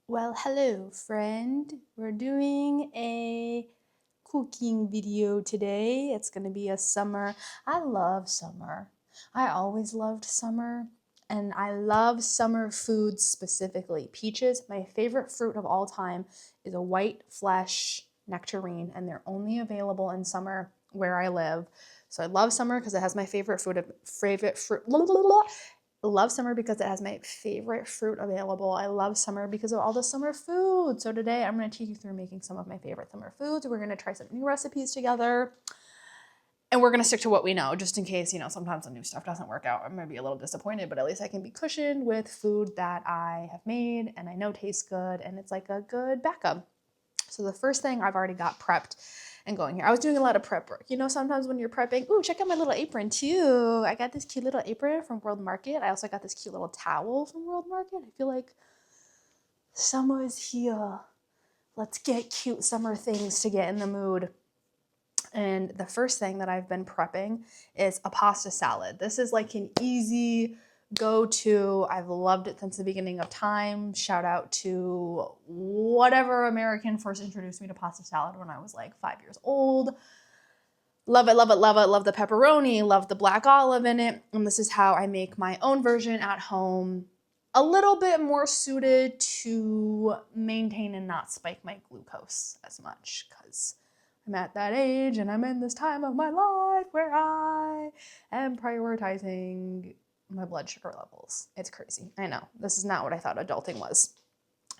Well, hello, friend. We're doing a cooking video today. It's going to be a summer. I love summer. I always loved summer, and I love summer foods specifically. Peaches, my favorite fruit of all time, is a white flesh nectarine, and they're only available in summer where I live. So I love summer because it has my favorite fruit. Love summer because it has my favorite fruit available. I love summer because of all the summer food. So today I'm going to take you through making some of my favorite summer foods. We're going to try some new recipes together. And we're going to stick to what we know, just in case, sometimes the new stuff doesn't work out. I'm going to be a little disappointed, but at least I can be cushioned with food that I have made and I know tastes good, and it's like a good backup. So the first thing I've already got prepped and going here. I was doing a lot of prep work. Sometimes when you're prepping, ooh, check out my little apron too. I got this cute little apron from World Market. I also got this cute little towel from World Market. I feel like summer is here. Let's get cute summer things to get in the mood. And the first thing that I've been prepping is a pasta salad. This is like an easy go-to. I've loved it since the beginning of time. Shout out to whatever American first introduced me to pasta salad when I was like 5 years old. Love it, love it, love it. Love the pepperoni, love the black olive in it. And this is how I make my own version at home. A little bit more suited to maintain and not spike my glucose as much, because I'm at that age and I'm in this time of my life where I am prioritizing my blood sugar levels. It's crazy. I know. This is not what I thought adulting was.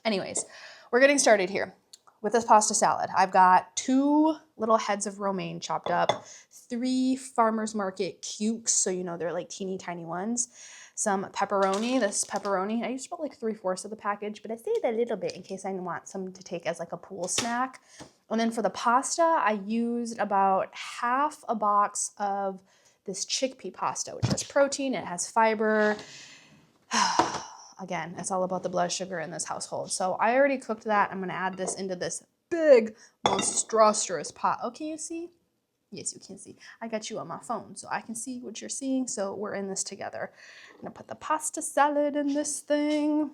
Anyways, we're getting started here with this pasta salad. I've got 2 little heads of romaine chopped up, 3 Farmer's Market cukes, so they're like teeny tiny ones, some pepperoni. This pepperoni, I used about like 3/4 of the package, but I saved a little bit in case I want some to take as like a pool snack. And then for the pasta, I used about half a box of this chickpea pasta, which has protein, it has fiber. Again, it's all about the blood sugar in this household. So I already cooked that. I'm going to add this into this big, monstrous pot. Oh, can you see? Yes, you can see. I got you on my phone, so I can see what you're seeing. So we're in this together. I'm going to put the pasta salad in this thing.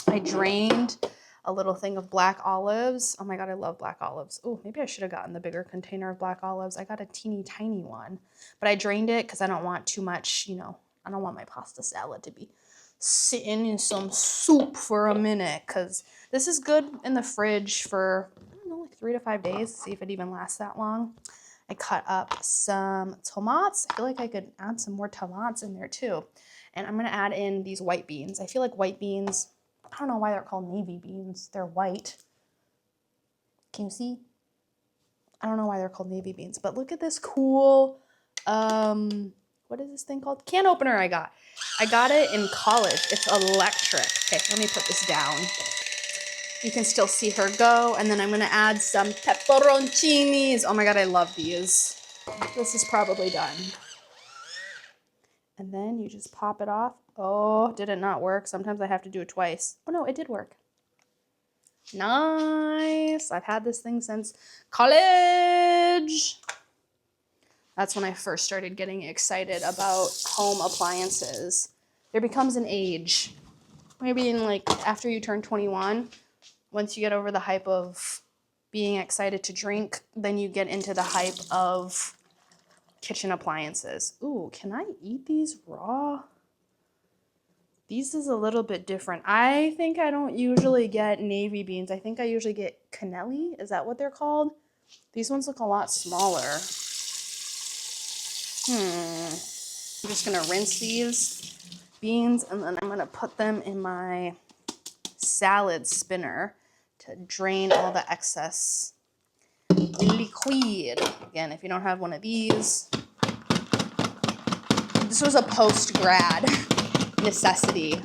I drained a little thing of black olives. Oh my God, I love black olives. Oh, maybe I should have gotten the bigger container of black olives. I got a teeny tiny one, but I drained it because I don't want too much, I don't want my pasta salad to be sitting in some soup for a minute, because this is good in the fridge for, I don't know, like 3 to 5 days. See if it even lasts that long. I cut up some tomatoes. I feel like I could add some more tomatoes in there too. And I'm going to add in these white beans. I feel like white beans, I don't know why they're called navy beans. They're white. Can you see? I don't know why they're called navy beans, but look at this cool, what is this thing called? Can opener I got. I got it in college. It's electric. Okay, let me put this down. You can still see her go. And then I'm gonna add some pepperoncinis. Oh my God, I love these. This is probably done. And then you just pop it off. Oh, did it not work? Sometimes I have to do it twice. Oh no, it did work. Nice. I've had this thing since college. That's when I first started getting excited about home appliances. There becomes an age, maybe in like after you turn 21, once you get over the hype of being excited to drink, then you get into the hype of kitchen appliances. Ooh, can I eat these raw? These is a little bit different. I think I don't usually get navy beans. I think I usually get cannelli. Is that what they're called? These ones look a lot smaller. I'm just gonna rinse these beans and then I'm gonna put them in my salad spinner to drain all the excess liquid. Again, if you don't have one of these, this was a post-grad necessity.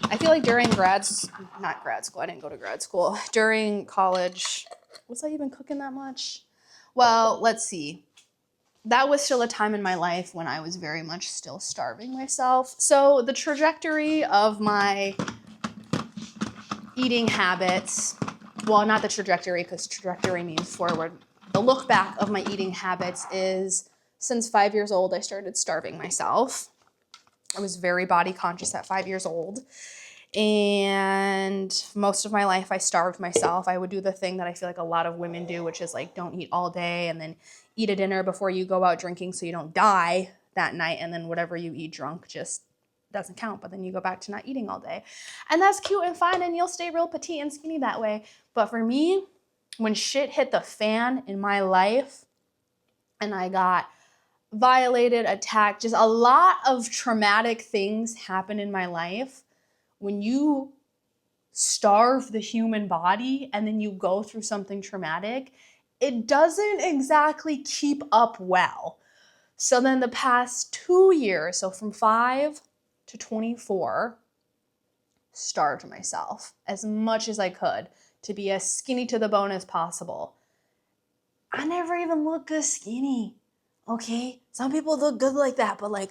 I feel like during not grad school, I didn't go to grad school. During college, was I even cooking that much? Well, let's see. That was still a time in my life when I was very much still starving myself. So the trajectory of my eating habits, well, not the trajectory, because trajectory means forward. The look back of my eating habits is since 5 years old, I started starving myself. I was very body conscious at 5 years old. And most of my life, I starved myself. I would do the thing that I feel like a lot of women do, which is like don't eat all day and then eat a dinner before you go out drinking so you don't die that night. And then whatever you eat drunk just doesn't count. But then you go back to not eating all day. And that's cute and fine. And you'll stay real petite and skinny that way. But for me, when shit hit the fan in my life and I got violated, attacked, just a lot of traumatic things happen in my life. When you starve the human body and then you go through something traumatic, it doesn't exactly keep up well. So then the past 2 years, so from 5 to 24, starved myself as much as I could to be as skinny to the bone as possible. I never even look good skinny, okay? Some people look good like that, but like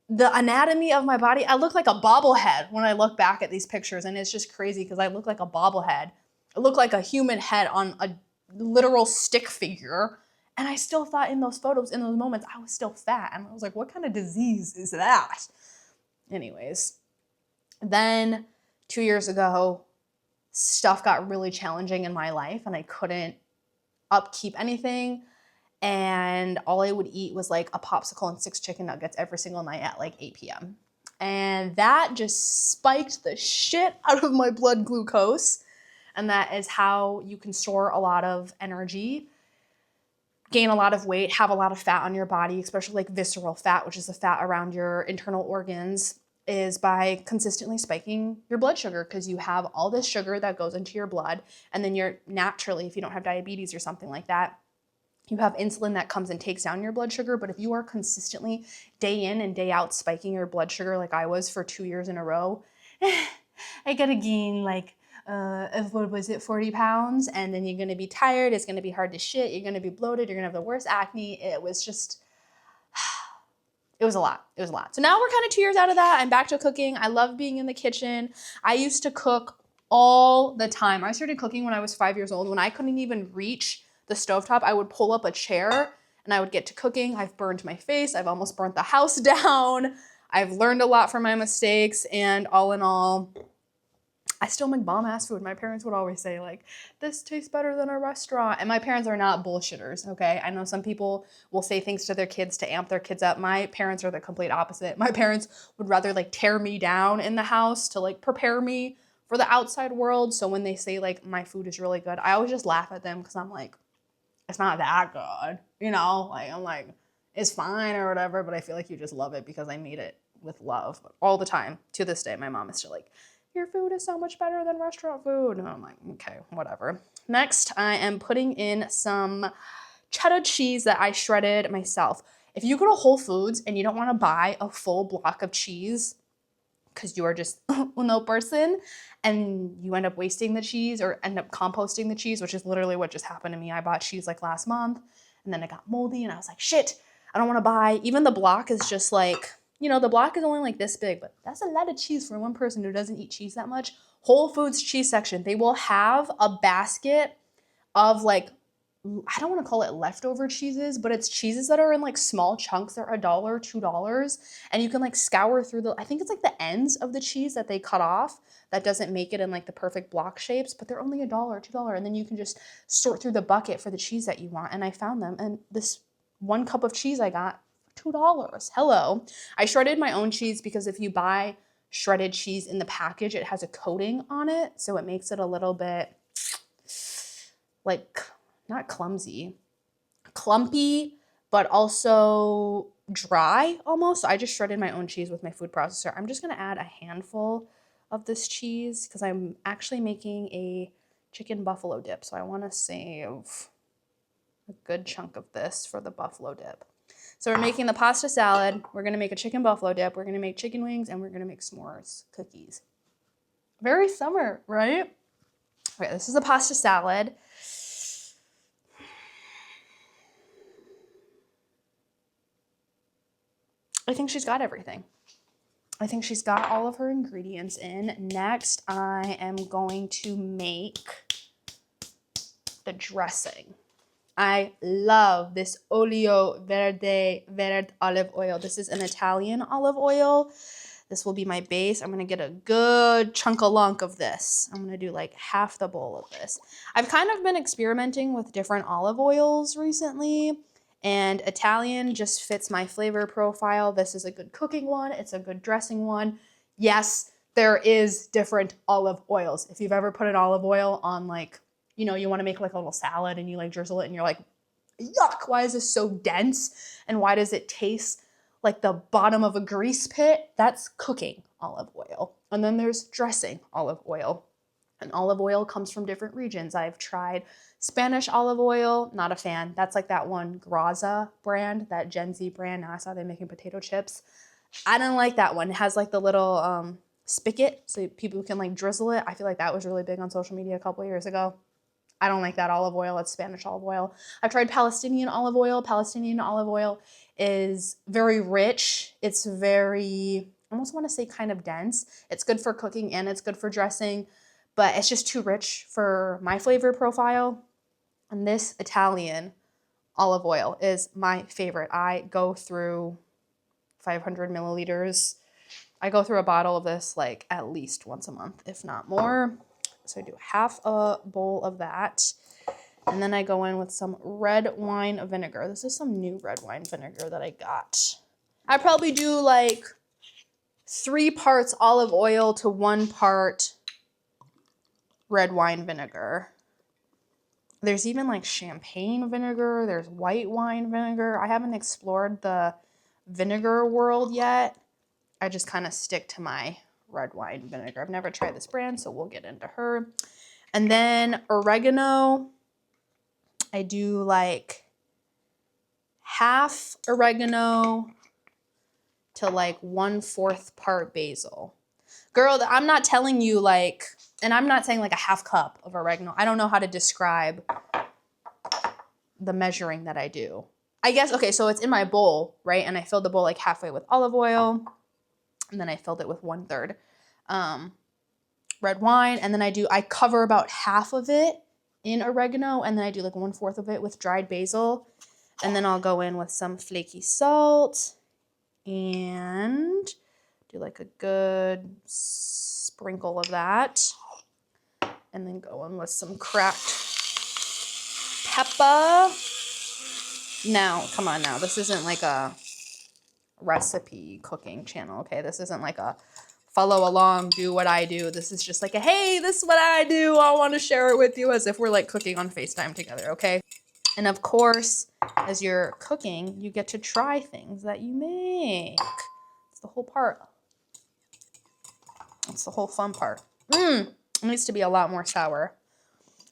the anatomy of my body, I look like a bobblehead when I look back at these pictures, and it's just crazy because I look like a bobblehead. I look like a human head on a literal stick figure, and I still thought in those photos, in those moments, I was still fat, and I was like, what kind of disease is that? Anyways, then 2 years ago, stuff got really challenging in my life, and I couldn't upkeep anything. And all I would eat was like a popsicle and 6 chicken nuggets every single night at like 8 p.m. And that just spiked the shit out of my blood glucose. And that is how you can store a lot of energy, gain a lot of weight, have a lot of fat on your body, especially like visceral fat, which is the fat around your internal organs, is by consistently spiking your blood sugar, because you have all this sugar that goes into your blood. And then you're naturally, if you don't have diabetes or something like that, you have insulin that comes and takes down your blood sugar. But if you are consistently day in and day out spiking your blood sugar like I was for 2 years in a row, I gotta gain like, what was it, 40 pounds? And then you're gonna be tired. It's gonna be hard to shit. You're gonna be bloated. You're gonna have the worst acne. It was just, it was a lot. It was a lot. So now we're kind of 2 years out of that. I'm back to cooking. I love being in the kitchen. I used to cook all the time. I started cooking when I was 5 years old. When I couldn't even reach the stovetop, I would pull up a chair and I would get to cooking. I've burned my face. I've almost burnt the house down. I've learned a lot from my mistakes. And all in all, I still make bomb ass food. My parents would always say like, this tastes better than a restaurant. And my parents are not bullshitters, okay? I know some people will say things to their kids to amp their kids up. My parents are the complete opposite. My parents would rather like tear me down in the house to like prepare me for the outside world. So when they say like my food is really good, I always just laugh at them because I'm like, it's not that good, you know? Like, I'm like, it's fine or whatever, but I feel like you just love it because I made it with love. But all the time, to this day, my mom is still like, your food is so much better than restaurant food. And I'm like, okay, whatever. Next, I am putting in some cheddar cheese that I shredded myself. If you go to Whole Foods and you don't want to buy a full block of cheese because you are just no person and you end up wasting the cheese or end up composting the cheese, which is literally what just happened to me. I bought cheese like last month and then it got moldy and I was like, shit, I don't want to buy. Even the block is just like, you know, the block is only like this big, but that's a lot of cheese for one person who doesn't eat cheese that much. Whole Foods cheese section, they will have a basket of like, I don't want to call it leftover cheeses, but it's cheeses that are in like small chunks. They're $1, $2. And you can like scour through I think it's like the ends of the cheese that they cut off that doesn't make it in like the perfect block shapes, but they're only $1, $2. And then you can just sort through the bucket for the cheese that you want. And I found them. And this 1 cup of cheese I got, $2. Hello. I shredded my own cheese because if you buy shredded cheese in the package, it has a coating on it. So it makes it a little bit like, not clumsy, clumpy, but also dry almost. So I just shredded my own cheese with my food processor. I'm just gonna add a handful of this cheese because I'm actually making a chicken buffalo dip. So I wanna save a good chunk of this for the buffalo dip. So we're making the pasta salad. We're gonna make a chicken buffalo dip. We're gonna make chicken wings and we're gonna make s'mores cookies. Very summer, right? Okay, this is a pasta salad. I think she's got everything. I think she's got all of her ingredients in. Next, I am going to make the dressing. I love this Olio Verde olive oil. This is an Italian olive oil This will be my base. I'm going to get a good chunk-a-lunk of this. I'm going to do like half the bowl of this. I've kind of been experimenting with different olive oils recently, and Italian just fits my flavor profile. This is a good cooking one. It's a good dressing one. Yes, there is different olive oils. If you've ever put an olive oil on like, you know, you want to make like a little salad and you like drizzle it and you're like, yuck, why is this so dense? And why does it taste like the bottom of a grease pit? That's cooking olive oil. And then there's dressing olive oil. And olive oil comes from different regions. I've tried Spanish olive oil, not a fan. That's like that one Graza brand, that Gen Z brand. Now I saw they're making potato chips. I didn't like that one. It has like the little spigot so people can like drizzle it. I feel like that was really big on social media a couple years ago. I don't like that olive oil. It's Spanish olive oil. I've tried Palestinian olive oil. Palestinian olive oil is very rich. It's very, I almost want to say kind of dense. It's good for cooking and it's good for dressing, but it's just too rich for my flavor profile. And this Italian olive oil is my favorite. I go through 500 milliliters. I go through a bottle of this like at least once a month, if not more. So I do half a bowl of that. And then I go in with some red wine vinegar. This is some new red wine vinegar that I got. I probably do like 3 parts olive oil to 1 part red wine vinegar. There's even like champagne vinegar. There's white wine vinegar. I haven't explored the vinegar world yet. I just kind of stick to my red wine vinegar. I've never tried this brand, so we'll get into her. And then oregano. I do like half oregano to like 1/4 part basil. Girl, I'm not telling you like, and I'm not saying like a half cup of oregano. I don't know how to describe the measuring that I do. I guess, okay, so it's in my bowl, right? And I filled the bowl like halfway with olive oil. And then I filled it with 1/3 red wine. And then I cover about half of it in oregano. And then I do like 1/4 of it with dried basil. And then I'll go in with some flaky salt and do like a good sprinkle of that. And then go in with some cracked pepper. Now, come on now. This isn't like a recipe cooking channel, okay? This isn't like a follow along, do what I do. This is just like a, hey, this is what I do. I want to share it with you, as if we're like cooking on FaceTime together, okay? And of course, as you're cooking, you get to try things that you make. It's the whole part. It's the whole fun part. It needs to be a lot more sour.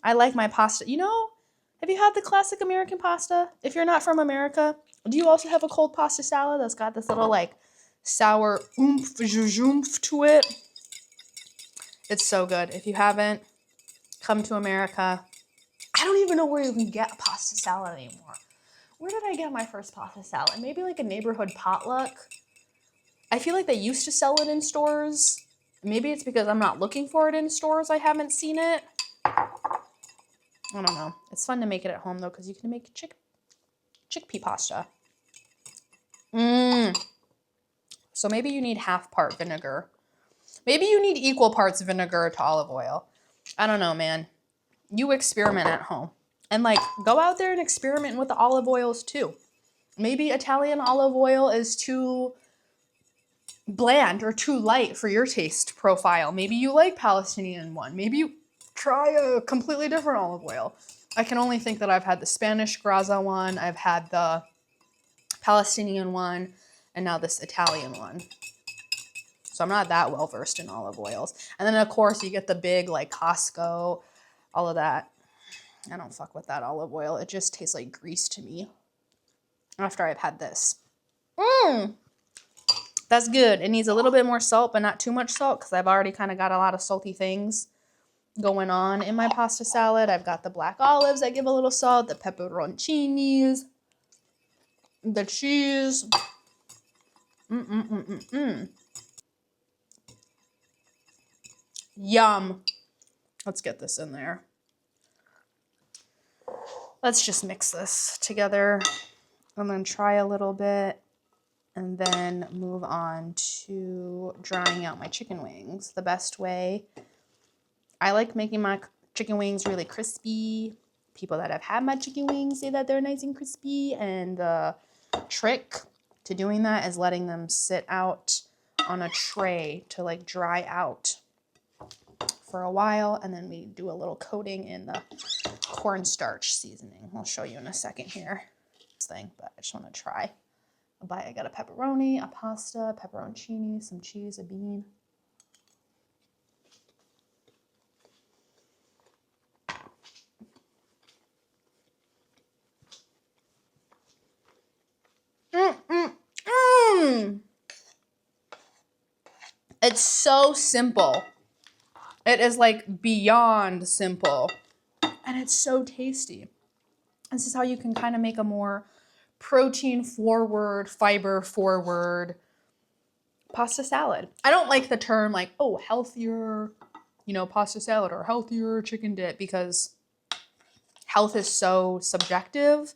I like my pasta. You know, have you had the classic American pasta? If you're not from America, do you also have a cold pasta salad that's got this little like sour oomph, zhuzhumph to it? It's so good. If you haven't, come to America. I don't even know where you can get a pasta salad anymore. Where did I get my first pasta salad? Maybe like a neighborhood potluck. I feel like they used to sell it in stores. Maybe it's because I'm not looking for it in stores. I haven't seen it. I don't know. It's fun to make it at home though, because you can make chickpea pasta. So maybe you need half part vinegar. Maybe you need equal parts vinegar to olive oil. I don't know, man. You experiment at home. And like, go out there and experiment with the olive oils too. Maybe Italian olive oil is too bland or too light for your taste profile. Maybe you like Palestinian one. Maybe you try a completely different olive oil. I can only think that I've had the Spanish Graza one, I've had the Palestinian one, and now this Italian one. So I'm not that well versed in olive oils. And then of course you get the big like Costco, all of that. I don't fuck with that olive oil. It just tastes like grease to me after I've had this. That's good. It needs a little bit more salt, but not too much salt, because I've already kind of got a lot of salty things going on in my pasta salad. I've got the black olives that give a little salt, the pepperoncinis, the cheese. Yum. Let's get this in there. Let's just mix this together and then try a little bit and then move on to drying out my chicken wings. The best way, I like making my chicken wings really crispy. People that have had my chicken wings say that they're nice and crispy, and the trick to doing that is letting them sit out on a tray to like dry out for a while, and then we do a little coating in the cornstarch seasoning. I'll show you in a second here. This thing, but I just want to try. I got a pepperoni, a pasta, pepperoncini, some cheese, a bean. It's so simple. It is like beyond simple. And it's so tasty. This is how you can kind of make a more protein forward, fiber forward pasta salad. I don't like the term like, oh, healthier, pasta salad or healthier chicken dip, because health is so subjective.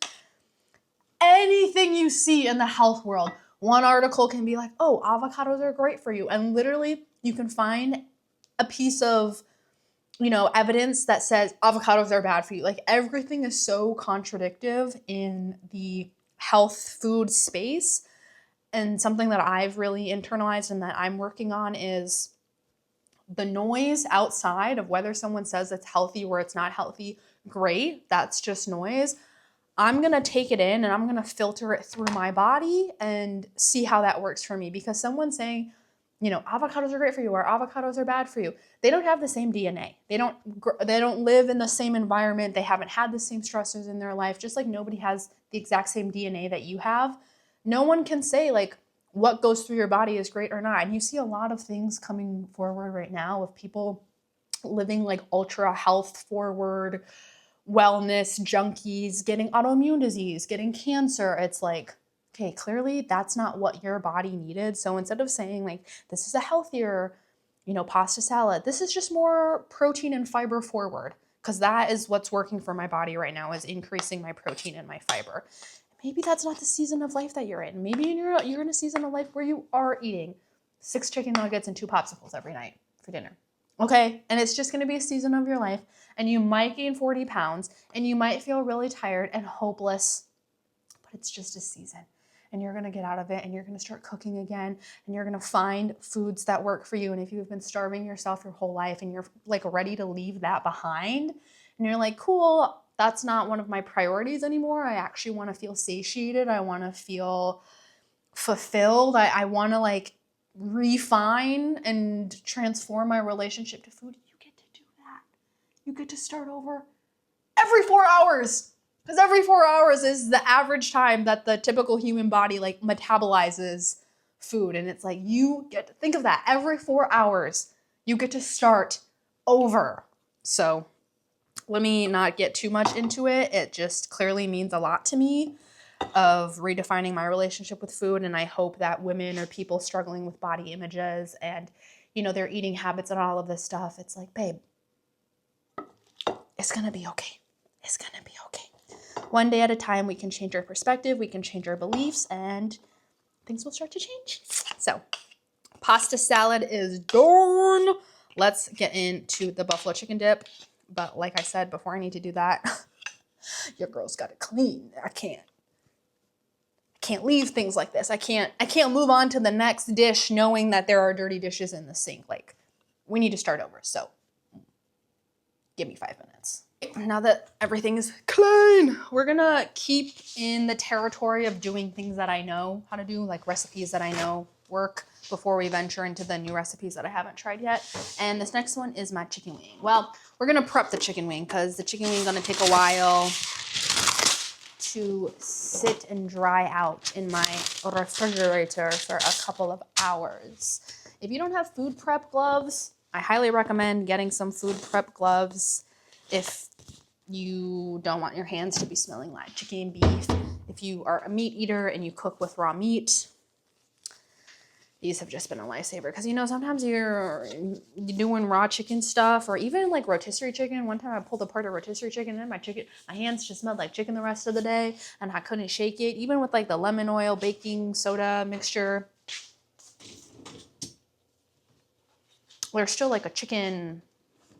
Anything you see in the health world, one article can be like, oh, avocados are great for you. And literally you can find a piece of, evidence that says avocados are bad for you. Like everything is so contradictive in the health food space. And something that I've really internalized and that I'm working on is the noise outside of whether someone says it's healthy or it's not healthy. Great, that's just noise. I'm going to take it in and I'm going to filter it through my body and see how that works for me. Because someone saying, avocados are great for you or avocados are bad for you, they don't have the same DNA. They don't live in the same environment. They haven't had the same stressors in their life. Just like nobody has the exact same DNA that you have. No one can say like what goes through your body is great or not. And you see a lot of things coming forward right now of people living like ultra health forward wellness junkies, getting autoimmune disease, getting cancer. It's like, okay, clearly that's not what your body needed. So instead of saying like, this is a healthier, pasta salad, this is just more protein and fiber forward, because that is what's working for my body right now, is increasing my protein and my fiber. Maybe that's not the season of life that you're in. Maybe you're in a season of life where you are eating 6 chicken nuggets and 2 popsicles every night for dinner. Okay, and it's just gonna be a season of your life, and you might gain 40 pounds, and you might feel really tired and hopeless, but it's just a season. And you're gonna get out of it, and you're gonna start cooking again, and you're gonna find foods that work for you. And if you've been starving yourself your whole life, and you're like ready to leave that behind, and you're like, cool, that's not one of my priorities anymore. I actually wanna feel satiated. I wanna feel fulfilled. I wanna like refine and transform my relationship to food. You get to do that. You get to start over every 4 hours, because every 4 hours is the average time that the typical human body like metabolizes food. And it's like, you get to think of that every 4 hours. You get to start over. So let me not get too much into it. It just clearly means a lot to me of redefining my relationship with food. And I hope that women or people struggling with body images and, their eating habits and all of this stuff, it's like, babe, it's going to be okay. It's going to be okay. One day at a time, we can change our perspective, we can change our beliefs, and things will start to change. So, pasta salad is done. Let's get into the buffalo chicken dip. But like I said before, I need to do that. Your girl's got to clean. I can't leave things like this. I can't move on to the next dish knowing that there are dirty dishes in the sink. Like, we need to start over. So give me 5 minutes. Now that everything is clean, we're gonna keep in the territory of doing things that I know how to do, like recipes that I know work, before we venture into the new recipes that I haven't tried yet. And this next one is my chicken wing. Well, we're gonna prep the chicken wing because the chicken wing is gonna take a while to sit and dry out in my refrigerator for a couple of hours. If you don't have food prep gloves, I highly recommend getting some food prep gloves if you don't want your hands to be smelling like chicken, beef. If you are a meat eater and you cook with raw meat, these have just been a lifesaver. Because, you know, sometimes you're doing raw chicken stuff or even like rotisserie chicken. One time I pulled apart a rotisserie chicken and my hands just smelled like chicken the rest of the day and I couldn't shake it. Even with like the lemon oil, baking soda mixture, there's still like a chicken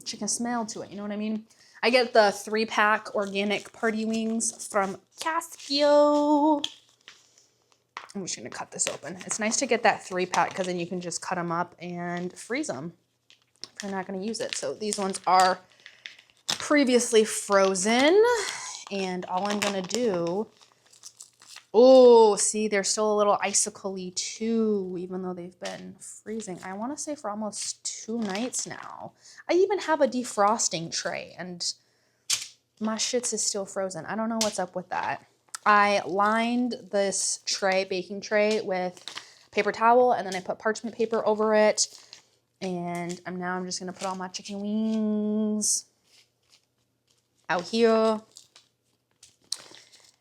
smell to it. You know what I mean? I get the 3-pack organic party wings from Casio. I'm just going to cut this open. It's nice to get that 3-pack because then you can just cut them up and freeze them if you're not going to use it. So these ones are previously frozen, and all I'm going to do, oh, see, they're still a little icicle-y too, even though they've been freezing. I want to say for almost 2 nights now. I even have a defrosting tray, and my shits is still frozen. I don't know what's up with that. I lined this baking tray with paper towel, and then I put parchment paper over it. And I'm just going to put all my chicken wings out here.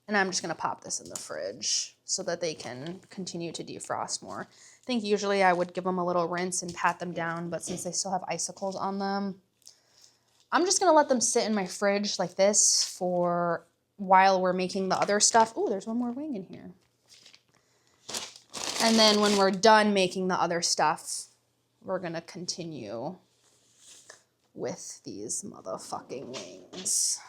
And I'm just going to pop this in the fridge so that they can continue to defrost more. I think usually I would give them a little rinse and pat them down, but since they still have icicles on them, I'm just going to let them sit in my fridge like this for while we're making the other stuff. Oh, there's one more wing in here. And then when we're done making the other stuff, we're going to continue with these motherfucking wings.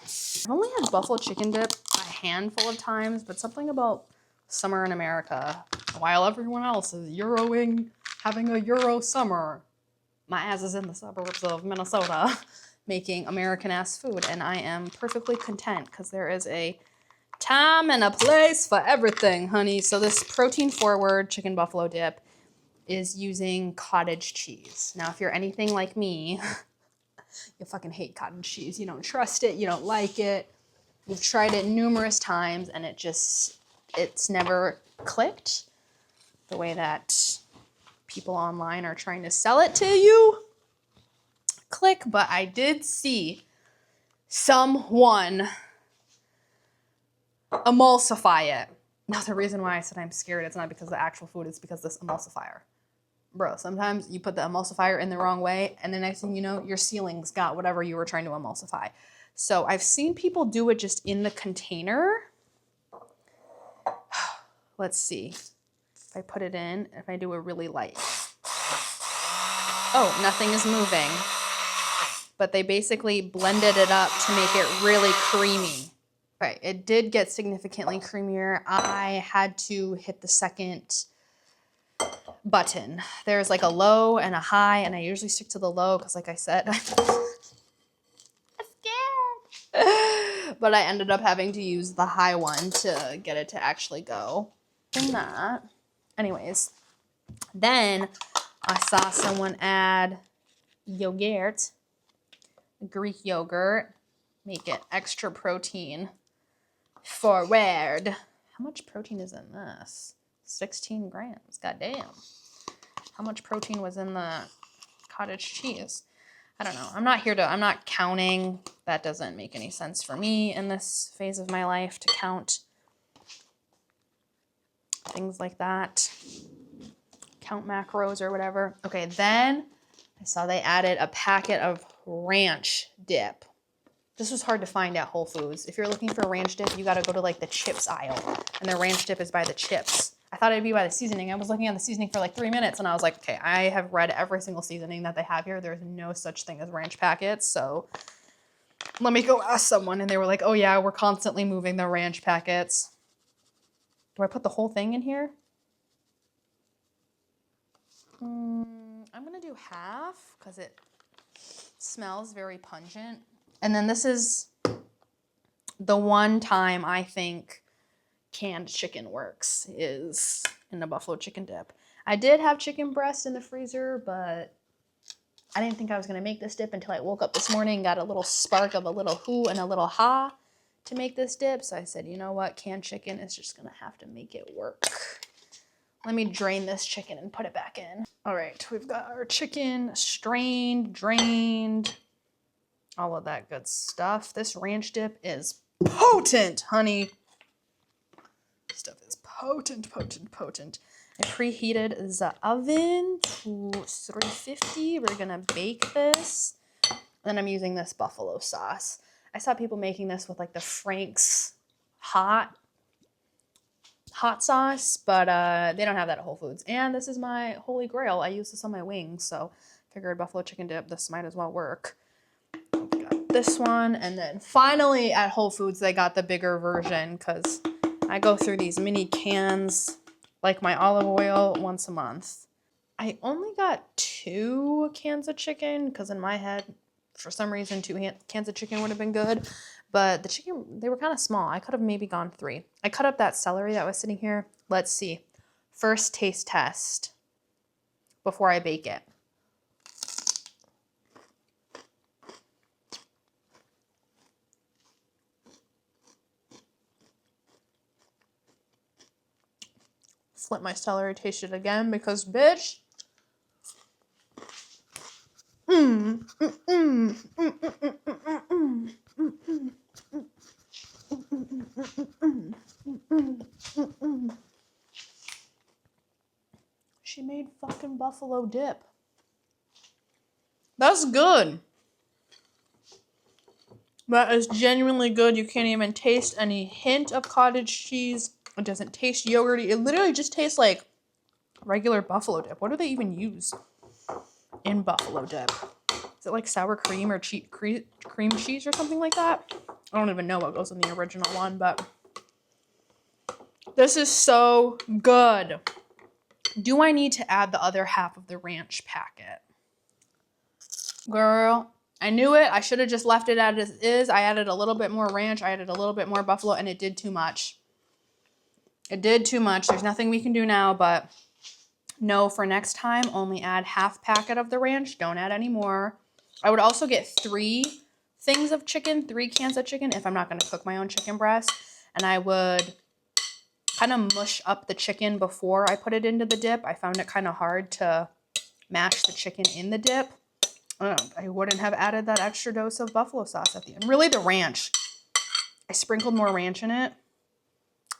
I've only had buffalo chicken dip a handful of times, but something about summer in America, while everyone else is having a Euro summer, my ass is in the suburbs of Minnesota making American-ass food, and I am perfectly content because there is a time and a place for everything, honey. So this protein-forward chicken buffalo dip is using cottage cheese. Now, if you're anything like me, you fucking hate cottage cheese. You don't trust it. You don't like it. You've tried it numerous times, and it's never clicked the way that people online are trying to sell it to you. Click, but I did see someone emulsify it. Now, the reason why I said I'm scared, it's not because of the actual food, it's because of this emulsifier. Bro, sometimes you put the emulsifier in the wrong way, and the next thing you know, your ceilings got whatever you were trying to emulsify. So I've seen people do it just in the container. Let's see. If I put it in, if I do a really light. Oh, nothing is moving. But they basically blended it up to make it really creamy. Right, it did get significantly creamier. I had to hit the second button. There's like a low and a high, and I usually stick to the low because, like I said, I'm scared. But I ended up having to use the high one to get it to actually go. In that. Anyways, then I saw someone add yogurt, Greek yogurt, make it extra protein forward. How much protein is in this? 16 grams. Goddamn. How much protein was in the cottage cheese? I don't know. I'm not counting. That doesn't make any sense for me in this phase of my life to count things like that. Count macros or whatever. Okay, then I saw they added a packet of ranch dip. This was hard to find at Whole Foods. If you're looking for ranch dip, you got to go to like the chips aisle. And the ranch dip is by the chips. I thought it'd be by the seasoning. I was looking at the seasoning for like 3 minutes and I was like, okay, I have read every single seasoning that they have here. There's no such thing as ranch packets. So let me go ask someone. And they were like, oh yeah, we're constantly moving the ranch packets. Do I put the whole thing in here? I'm going to do half because it smells very pungent. And then this is the one time I think canned chicken works is in the buffalo chicken dip. I did have chicken breast in the freezer, but I didn't think I was going to make this dip until I woke up this morning, got a little spark of a little hoo and a little ha to make this dip. So I said, you know what? Canned chicken is just going to have to make it work. Let me drain this chicken and put it back in. All right, we've got our chicken strained, drained, all of that good stuff. This ranch dip is potent, honey. This stuff is potent, potent, potent. I preheated the oven to 350. We're gonna bake this. And I'm using this buffalo sauce. I saw people making this with like the Frank's hot sauce, but they don't have that at Whole Foods. And this is my holy grail. I use this on my wings, so figured buffalo chicken dip, this might as well work. Got this one, and then finally at Whole Foods they got the bigger version because I go through these mini cans like my olive oil once a month. I only got 2 cans of chicken because in my head, for some reason, 2 cans of chicken would have been good. But the chicken, they were kind of small. I could have maybe gone 3. I cut up that celery that was sitting here. Let's see. First taste test before I bake it. Flip my celery, taste it again because, bitch. She made fucking buffalo dip. That's good. That is genuinely good. You can't even taste any hint of cottage cheese. It doesn't taste yogurty. It literally just tastes like regular buffalo dip. What do they even use in buffalo dip? Is it like sour cream or cream cheese or something like that? I don't even know what goes in the original one, but this is so good. Do I need to add the other half of the ranch packet? Girl, I knew it. I should have just left it as it is. I added a little bit more ranch. I added a little bit more buffalo, and it did too much. It did too much. There's nothing we can do now, but no, for next time, only add half packet of the ranch. Don't add any more. I would also get 3 things of chicken, 3 cans of chicken if I'm not going to cook my own chicken breast. And I would kind of mush up the chicken before I put it into the dip. I found it kind of hard to mash the chicken in the dip. I wouldn't have added that extra dose of buffalo sauce at the end. Really, the ranch. I sprinkled more ranch in it.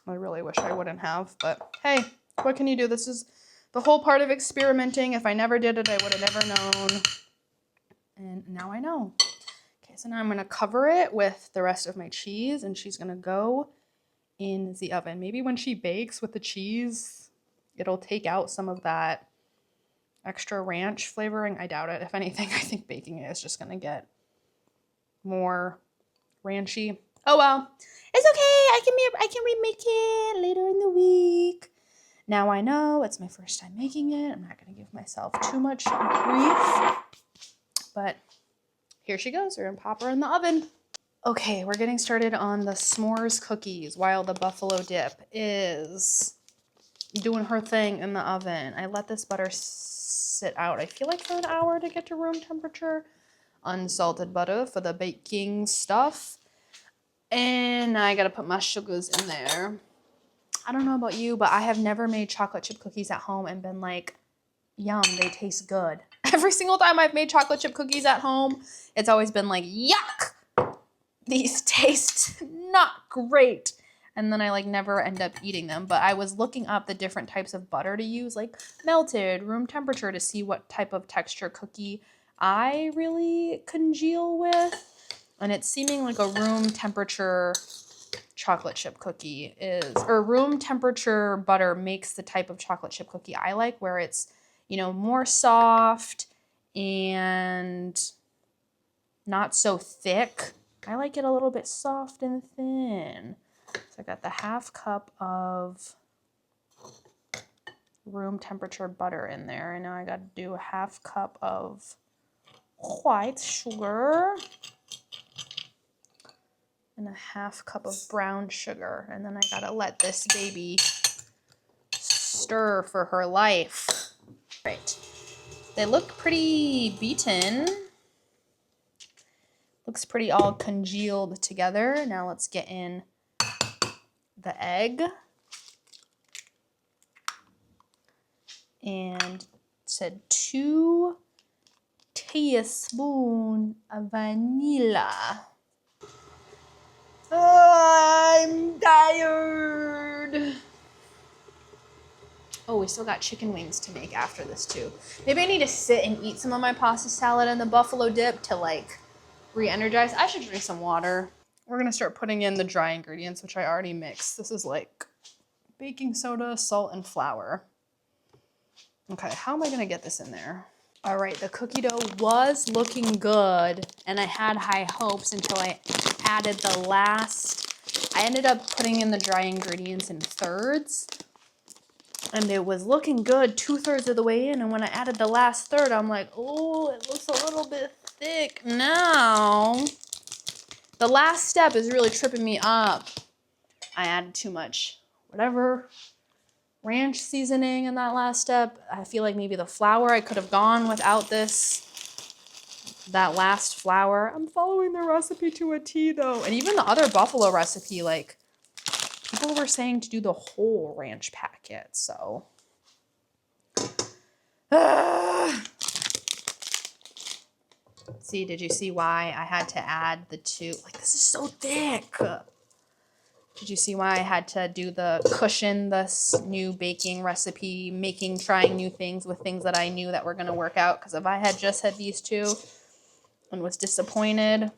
I really wish I wouldn't have, but hey, what can you do? This is the whole part of experimenting. If I never did it, I would have never known. And now I know. Okay, so now I'm going to cover it with the rest of my cheese, and she's going to go in the oven. Maybe when she bakes with the cheese, it'll take out some of that extra ranch flavoring. I doubt it. If anything, I think baking it is just going to get more ranchy. Oh well, it's okay. I can remake it later in the week. Now I know it's my first time making it. I'm not going to give myself too much grief. But here she goes. We're going to pop her in the oven. Okay, we're getting started on the s'mores cookies while the buffalo dip is doing her thing in the oven. I let this butter sit out, I feel like for an hour to get to room temperature. Unsalted butter for the baking stuff. And I gotta put my sugars in there. I don't know about you, but I have never made chocolate chip cookies at home and been like, yum, they taste good. Every single time I've made chocolate chip cookies at home, it's always been like, yuck, these taste not great. And then I like never end up eating them. But I was looking up the different types of butter to use, like melted, room temperature, to see what type of texture cookie I really congeal with. And it's seeming like a room temperature chocolate chip cookie is, or room temperature butter makes the type of chocolate chip cookie I like, where it's, you know, more soft and not so thick. I like it a little bit soft and thin. So I got the half cup of room temperature butter in there. And now I got to do a half cup of white sugar and a half cup of brown sugar. And then I got to let this baby stir for her life. Right. They look pretty beaten. Looks pretty all congealed together. Now let's get in the egg. And said 2 teaspoons of vanilla. I'm tired. Oh, we still got chicken wings to make after this too. Maybe I need to sit and eat some of my pasta salad and the buffalo dip to like re-energize. I should drink some water. We're gonna start putting in the dry ingredients, which I already mixed. This is like baking soda, salt, and flour. Okay, how am I gonna get this in there? All right, the cookie dough was looking good, and I had high hopes until I added the last. I ended up putting in the dry ingredients in thirds, and it was looking good 2/3 of the way in, and when I added the last third, I'm like, oh, it looks a little bit thick now. The last step is really tripping me up. I added too much, whatever, ranch seasoning in that last step. I feel like maybe the flour, I could have gone without that last flour. I'm following the recipe to a T though. And even the other buffalo recipe, like people were saying to do the whole ranch packet, so. See, did you see why I had to add the two? Like, this is so thick. Did you see why I had to do the cushion this new baking recipe, trying new things with things that I knew that were going to work out? Because if I had just had these two and was disappointed, it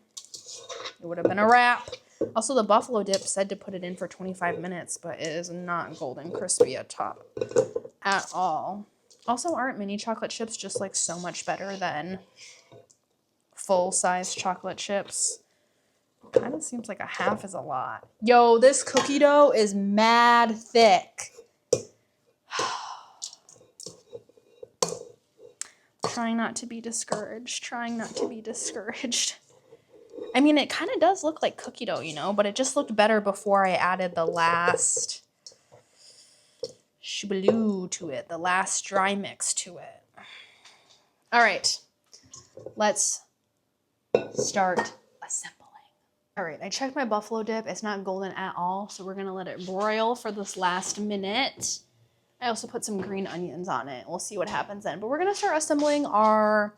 would have been a wrap. Also, the buffalo dip said to put it in for 25 minutes, but it is not golden crispy at top at all. Also, aren't mini chocolate chips just like so much better than full-size chocolate chips? Kind of seems like a half is a lot. Yo, this cookie dough is mad thick. Trying not to be discouraged. I mean, it kind of does look like cookie dough, you know, but it just looked better before I added the last shbaloo to it, the last dry mix to it. All right, let's start assembling. All right, I checked my buffalo dip. It's not golden at all, so we're gonna let it broil for this last minute. I also put some green onions on it. We'll see what happens then. But we're gonna start assembling our,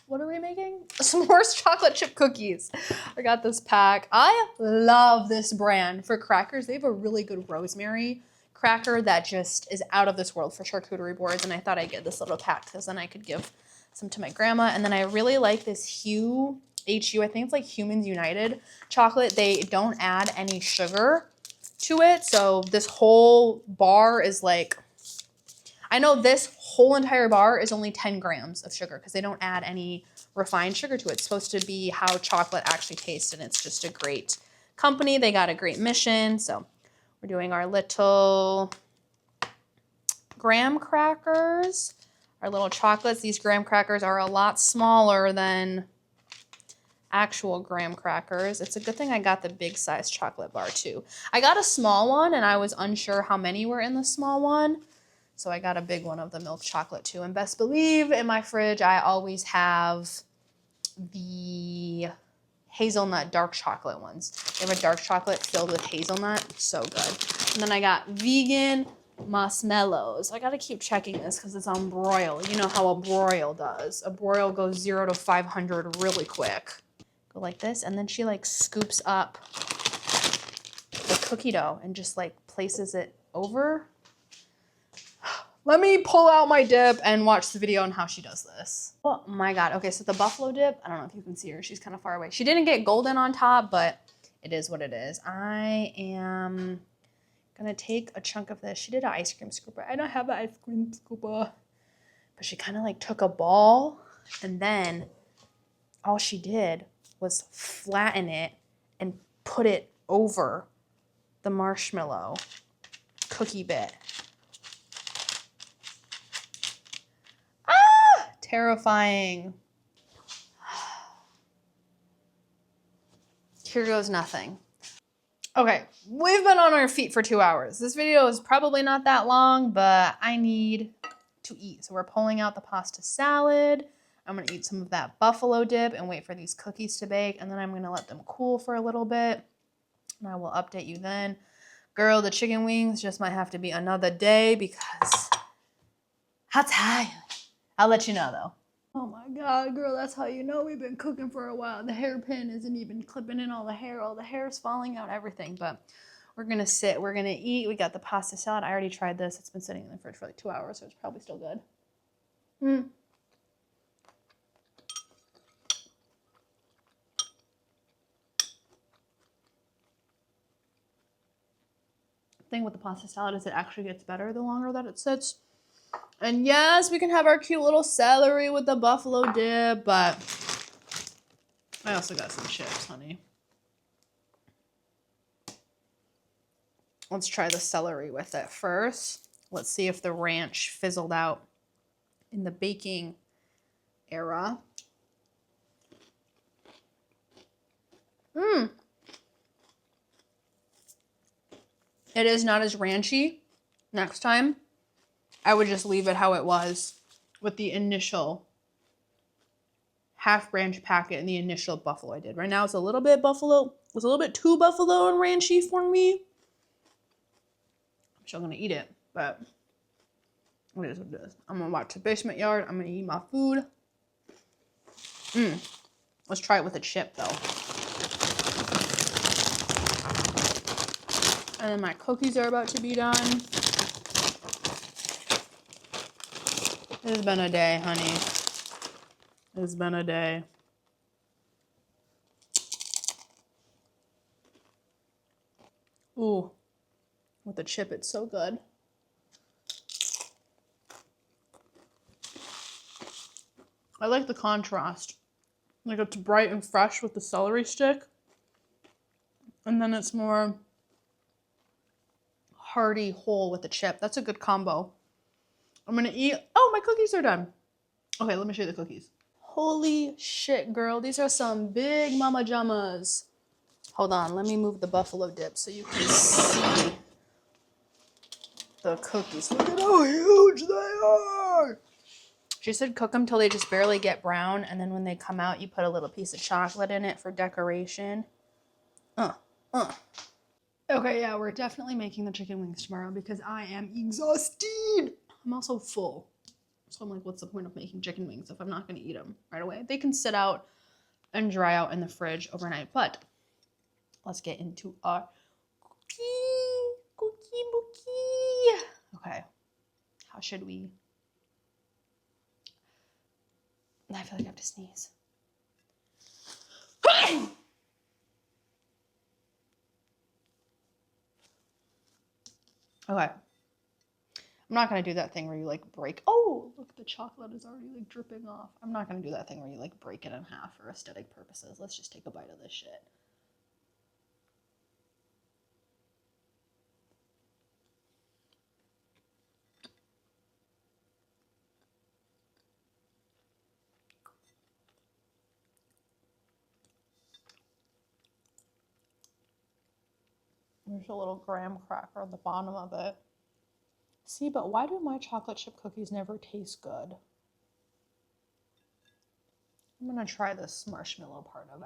what are we making? S'mores chocolate chip cookies. I got this pack. I love this brand for crackers. They have a really good rosemary cracker that just is out of this world for charcuterie boards, and I thought I'd get this little pack because then I could give some to my grandma. And then I really like this HU, I think it's like Humans United chocolate. They don't add any sugar to it, so this whole bar is like, I know this whole entire bar is only 10 grams of sugar because they don't add any refined sugar to it. It's supposed to be how chocolate actually tastes, and it's just a great company. They got a great mission. So we're doing our little graham crackers, our little chocolates. These graham crackers are a lot smaller than actual graham crackers. It's a good thing I got the big size chocolate bar too. I got a small one and I was unsure how many were in the small one. So I got a big one of the milk chocolate too. And best believe in my fridge, I always have the hazelnut dark chocolate ones. They have a dark chocolate filled with hazelnut. So good. And then I got vegan marshmallows. I gotta keep checking this because it's on broil. You know how a broil does. A broil goes 0 to 500 really quick. Go like this, and then she like scoops up the cookie dough and just like places it over. Let me pull out my dip and watch the video on how she does this. Oh my God. Okay, so the buffalo dip, I don't know if you can see her. She's kind of far away. She didn't get golden on top, but it is what it is. I am gonna take a chunk of this. She did an ice cream scooper. I don't have an ice cream scooper. But she kind of like took a ball, and then all she did was flatten it and put it over the marshmallow cookie bit. Ah! Terrifying. Here goes nothing. Okay, we've been on our feet for 2 hours. This video is probably not that long, but I need to eat. So we're pulling out the pasta salad. I'm gonna eat some of that buffalo dip and wait for these cookies to bake, and then I'm gonna let them cool for a little bit, and I will update you then. Girl, the chicken wings just might have to be another day because I'm tired. I'll let you know though. Oh my God, girl, that's how you know we've been cooking for a while. The hairpin isn't even clipping in all the hair's falling out, everything, but We're gonna sit, we're gonna eat. We got the pasta salad. I already tried this. It's been sitting in the fridge for like 2 hours, so it's probably still good. Thing with the pasta salad is it actually gets better the longer that it sits. And yes, we can have our cute little celery with the buffalo dip, but I also got some chips, honey. Let's try the celery with it first. Let's see if the ranch fizzled out in the baking era. It is not as ranchy. Next time, I would just leave it how it was with the initial half ranch packet and the initial buffalo I did. Right now it's a little bit buffalo. It's a little bit too buffalo and ranchy for me. I'm still gonna eat it, but it is what it is. I'm gonna watch The Basement Yard. I'm gonna eat my food. Let's try it with a chip though. And then my cookies are about to be done. It's been a day, honey. It's been a day. Ooh, with the chip, it's so good. I like the contrast. Like it's bright and fresh with the celery stick. And then it's more hearty whole with the chip. That's a good combo. I'm gonna eat. Oh, my cookies are done. Okay, let me show you the cookies. Holy shit, girl. These are some big mama jammas. Hold on, let me move the buffalo dip so you can see the cookies. Look at how huge they are. She said cook them till they just barely get brown, and then when they come out, you put a little piece of chocolate in it for decoration. Okay, yeah, we're definitely making the chicken wings tomorrow because I am exhausted. I'm also full. So I'm like, what's the point of making chicken wings if I'm not going to eat them right away? They can sit out and dry out in the fridge overnight, but let's get into our cookie. Okay, how should we? I feel like I have to sneeze. Okay. I'm not going to do that thing where you like break. Oh, look, the chocolate is already like dripping off. I'm not going to do that thing where you like break it in half for aesthetic purposes. Let's just take a bite of this shit. There's a little graham cracker on the bottom of it. See, but why do my chocolate chip cookies never taste good? I'm gonna try this marshmallow part of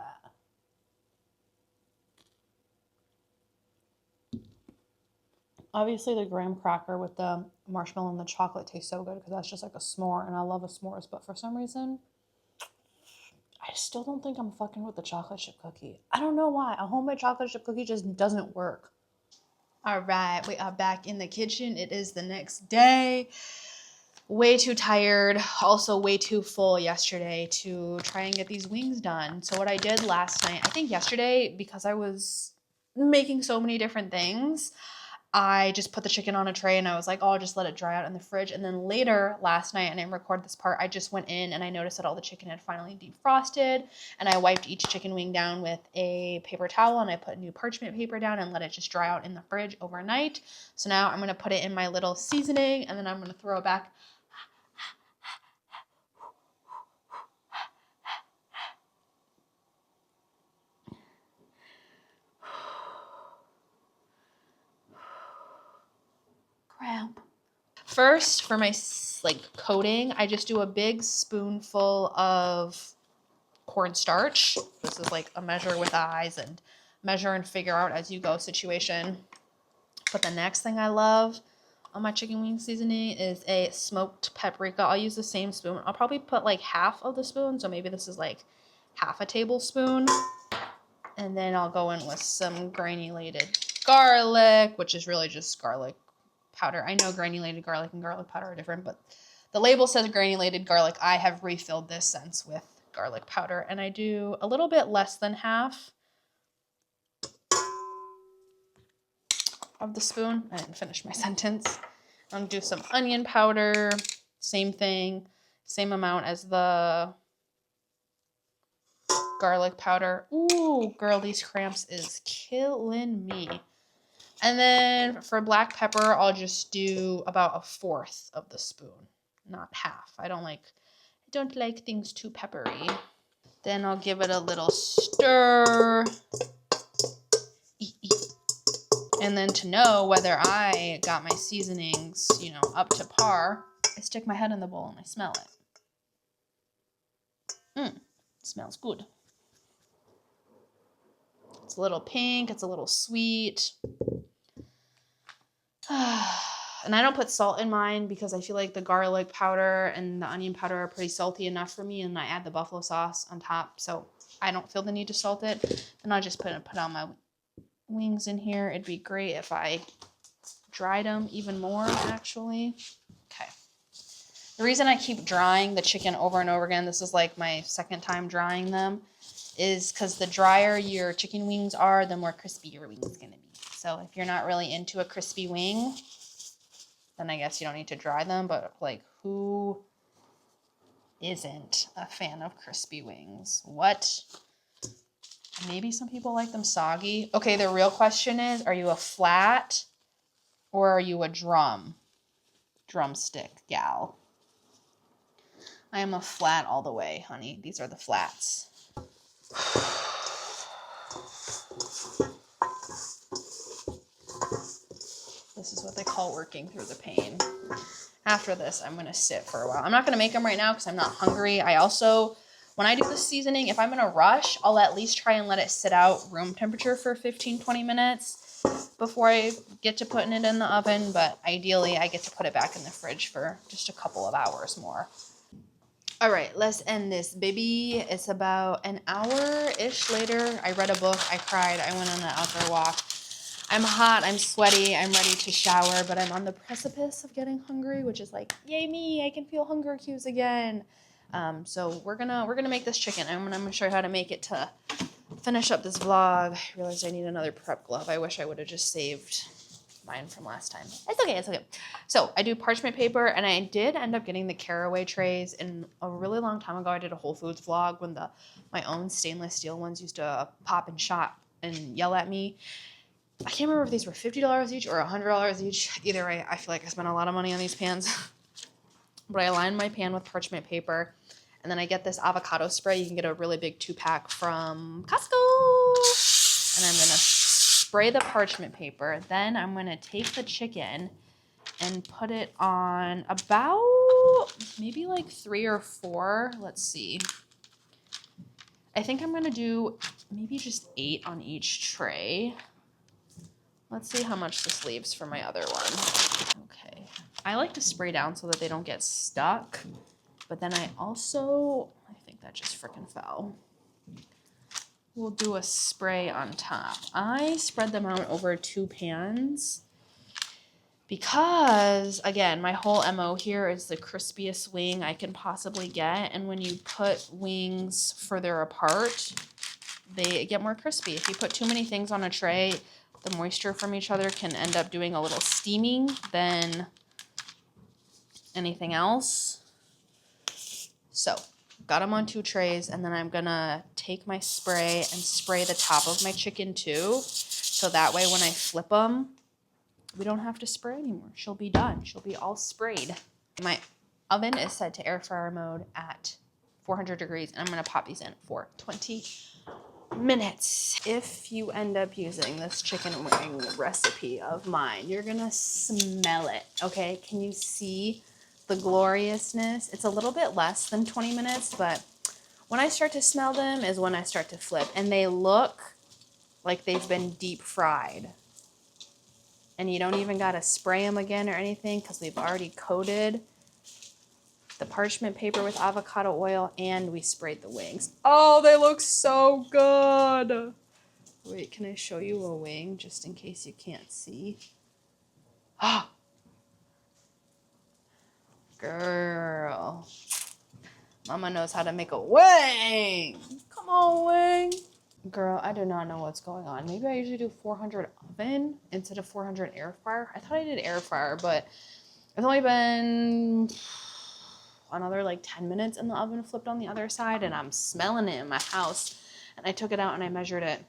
it. Obviously the graham cracker with the marshmallow and the chocolate tastes so good because that's just like a s'more, and I love a s'mores, but for some reason, I still don't think I'm fucking with the chocolate chip cookie. I don't know why. A homemade chocolate chip cookie just doesn't work. All right, we are back in the kitchen. It is the next day. Way too tired, also way too full yesterday to try and get these wings done. So what I did last night, I think yesterday, because I was making so many different things, I just put the chicken on a tray and I was like, oh, I'll just let it dry out in the fridge. And then later last night, and I didn't record this part, I just went in and I noticed that all the chicken had finally defrosted, and I wiped each chicken wing down with a paper towel and I put new parchment paper down and let it just dry out in the fridge overnight. So now I'm going to put it in my little seasoning and then I'm going to throw it back. Cramp. First, for my like coating, I just do a big spoonful of cornstarch. This is like a measure with eyes and measure and figure out as you go situation. But the next thing I love on my chicken wing seasoning is a smoked paprika. I'll use the same spoon. I'll probably put like half of the spoon, so maybe this is like half a tablespoon. And then I'll go in with some granulated garlic, which is really just garlic powder. I know granulated garlic and garlic powder are different, but the label says granulated garlic. I have refilled this since with garlic powder, and I do a little bit less than half of the spoon. I didn't finish my sentence. I'm gonna do some onion powder, same thing, same amount as the garlic powder. Ooh, girl, these cramps is killing me. And then for black pepper, I'll just do about 1/4 of the spoon, not half. I don't like things too peppery. Then I'll give it a little stir. And then to know whether I got my seasonings, up to par, I stick my head in the bowl and I smell it. It smells good. It's a little pink. It's a little sweet. And I don't put salt in mine because I feel like the garlic powder and the onion powder are pretty salty enough for me, and I add the buffalo sauce on top, so I don't feel the need to salt it. And I'll just put on my wings in here. It'd be great if I dried them even more, actually. Okay. The reason I keep drying the chicken over and over again, this is like my second time drying them, is because the drier your chicken wings are, the more crispy your wing is going to be. So if you're not really into a crispy wing, then I guess you don't need to dry them. But like, who isn't a fan of crispy wings? What? Maybe some people like them soggy. Okay, the real question is, are you a flat or are you a drumstick gal? I am a flat all the way, honey. These are the flats. This is what they call working through the pain. After this, I'm going to sit for a while. I'm not going to make them right now because I'm not hungry. I also, when I do the seasoning, if I'm in a rush, I'll at least try and let it sit out room temperature for 15-20 minutes before I get to putting it in the oven. But ideally, I get to put it back in the fridge for just a couple of hours more. All right, let's end this, baby. It's about an hour-ish later. I read a book. I cried. I went on an outdoor walk. I'm hot, I'm sweaty, I'm ready to shower, but I'm on the precipice of getting hungry, which is like, yay me, I can feel hunger cues again. So we're gonna make this chicken. I'm gonna show you how to make it to finish up this vlog. I realized I need another prep glove. I wish I would have just saved mine from last time. It's okay. So I do parchment paper, and I did end up getting the caraway trays. And a really long time ago, I did a Whole Foods vlog when my own stainless steel ones used to pop and shop and yell at me. I can't remember if these were $50 each or $100 each. Either way, I feel like I spent a lot of money on these pans. But I line my pan with parchment paper, and then I get this avocado spray. You can get a really big 2-pack from Costco. And I'm going to spray the parchment paper. Then I'm going to take the chicken and put it on about maybe like 3 or 4. Let's see. I think I'm going to do maybe just 8 on each tray. Let's see how much this leaves for my other one. Okay. I like to spray down so that they don't get stuck. But then I think that just freaking fell. We'll do a spray on top. I spread them out over 2 pans because, again, my whole MO here is the crispiest wing I can possibly get. And when you put wings further apart, they get more crispy. If you put too many things on a tray, the moisture from each other can end up doing a little steaming than anything else. So, got them on 2 trays, and then I'm gonna take my spray and spray the top of my chicken too. So that way when I flip them, we don't have to spray anymore. She'll be done. She'll be all sprayed. My oven is set to air fryer mode at 400 degrees, and I'm gonna pop these in for 20 minutes. If you end up using this chicken wing recipe of mine, you're gonna smell it, okay? Can you see the gloriousness? It's a little bit less than 20 minutes, but when I start to smell them is when I start to flip, and they look like they've been deep fried. And you don't even gotta spray them again or anything because we've already coated the parchment paper with avocado oil, and we sprayed the wings. Oh, they look so good. Wait, can I show you a wing just in case you can't see? Ah! Girl. Mama knows how to make a wing. Come on, wing. Girl, I do not know what's going on. Maybe I usually do 400 oven instead of 400 air fryer. I thought I did air fryer, but it's only been another like 10 minutes in the oven flipped on the other side, and I'm smelling it in my house. And I took it out and I measured it,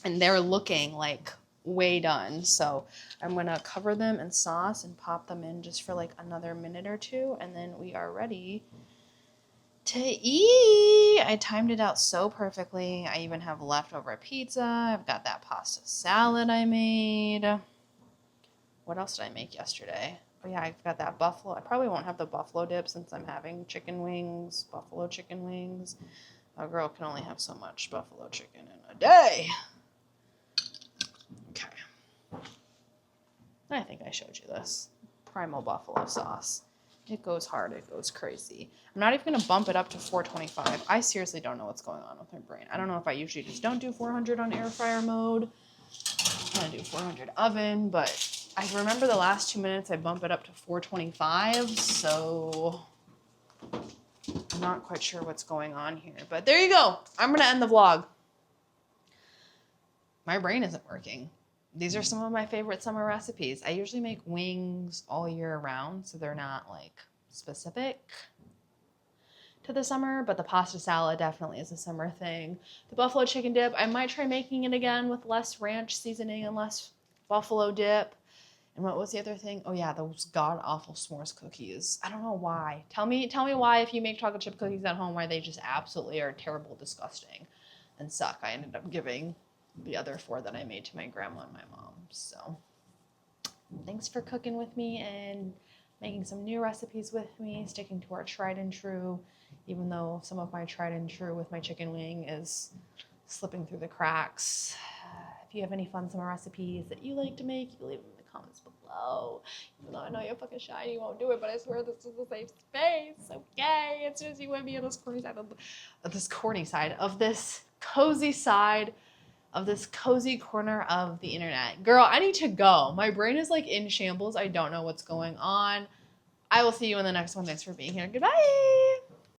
and they're looking like way done. So I'm gonna cover them in sauce and pop them in just for like another minute or two, and then we are ready to eat. I timed it out so perfectly. I even have leftover pizza. I've got that pasta salad I made. What else did I make yesterday? Oh yeah, I've got that buffalo. I probably won't have the buffalo dip since I'm having chicken wings, buffalo chicken wings. A girl can only have so much buffalo chicken in a day. Okay. I think I showed you this. Primal buffalo sauce. It goes hard. It goes crazy. I'm not even going to bump it up to 425. I seriously don't know what's going on with my brain. I don't know if I usually just don't do 400 on air fryer mode. I'm going to do 400 oven, but I remember the last 2 minutes I bump it up to 425, so I'm not quite sure what's going on here. But there you go. I'm going to end the vlog. My brain isn't working. These are some of my favorite summer recipes. I usually make wings all year round, so they're not like specific to the summer, but the pasta salad definitely is a summer thing. The buffalo chicken dip, I might try making it again with less ranch seasoning and less buffalo dip. And what was the other thing? Oh yeah, those god-awful s'mores cookies. I don't know why. Tell me why, if you make chocolate chip cookies at home, why they just absolutely are terrible, disgusting, and suck. I ended up giving the other 4 that I made to my grandma and my mom. So thanks for cooking with me and making some new recipes with me, sticking to our tried and true, even though some of my tried and true with my chicken wing is slipping through the cracks. If you have any fun summer recipes that you like to make, you can leave them in the comments below. Even though I know you're fucking shy and you won't do it, but I swear this is a safe space, okay? It's just you and me on this corny side of this cozy side of this cozy corner of the internet. Girl, I need to go. My brain is like in shambles. I don't know what's going on. I will see you in the next one. Thanks for being here. Goodbye.